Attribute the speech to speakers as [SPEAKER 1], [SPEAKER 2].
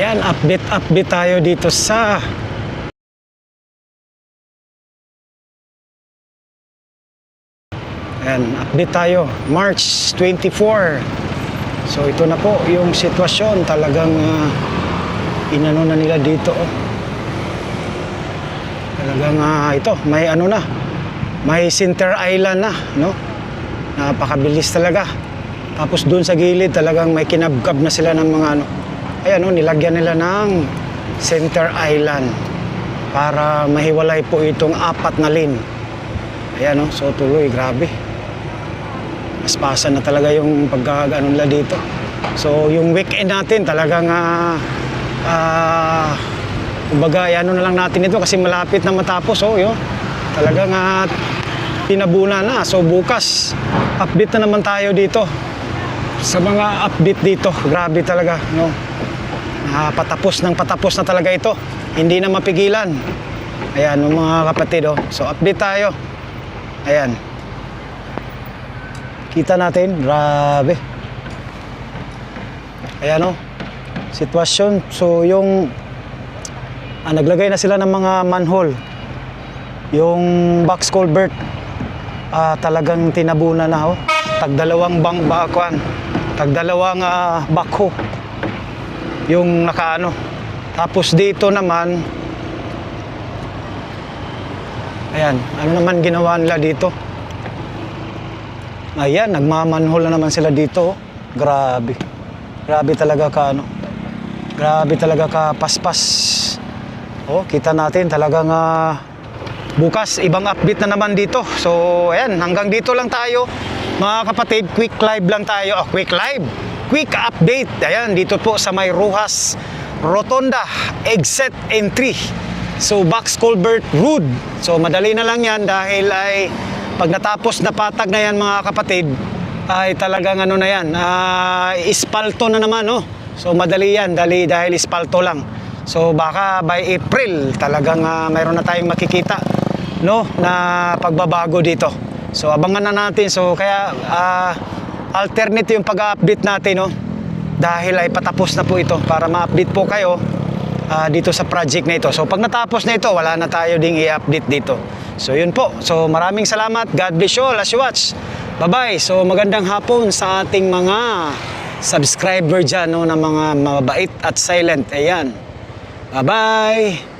[SPEAKER 1] Ayan, update tayo dito sa update tayo March 24. So ito na po yung sitwasyon. Talagang inano na nila dito. Talagang ito, may ano na. May center island na, no? Napakabilis talaga. Tapos doon sa gilid talagang may kinabkab na sila ng mga ano. Ayan, no, nilagyan nila ng center island para mahiwalay po itong 4 na lane. Ayan, no, so tuloy, grabe. Paspasan na talaga yung pagkagano nila dito. So yung weekend natin talagang kumbaga, ano na lang natin ito kasi malapit na matapos. Oh, yun. Talagang pinabuna na. So bukas, update na naman tayo dito sa mga update dito. Grabe talaga, no? Patapos na talaga ito. Hindi na mapigilan. Ayan, mga kapatid, oh. So update tayo. Ayan. Kita natin, grabe. Ayan, oh. Sitwasyon. So yung naglagay na sila ng mga manhole. Yung box culvert talagang tinabunan na, oh. Tagdalawang tagdalawang backhoe yung nakaano. Tapos dito naman, ayan, ano naman ginawa nila dito? Ayan, nagmamanhole na naman sila dito, oh. Grabe. Grabe talaga ka ano. Grabe talaga ka paspas. Oh, kita natin talagang bukas ibang update na naman dito. So, ayan, hanggang dito lang tayo. Mga kapatid, quick live lang tayo. Quick update. Ayan, dito po sa may Rojas Rotonda exit entry. So, box culvert road. So, madali na lang yan dahil ay pag natapos na patag na yan, mga kapatid, ay talagang ano na yan, ispalto na naman, no? So, madali yan dahil ispalto lang. So, baka by April talagang mayroon na tayong makikita, no, na pagbabago dito. So abangan na natin. So kaya alternate yung pag-update natin, no, dahil ay patapos na po ito para ma-update po kayo dito sa project na ito. So pag natapos na ito, wala na tayo ding i-update dito. So yun po. So maraming salamat. God bless you all as you watch. Bye-bye. So magandang hapon sa ating mga subscriber dyan, no, na mga mabait at silent. Ayan. Bye-bye.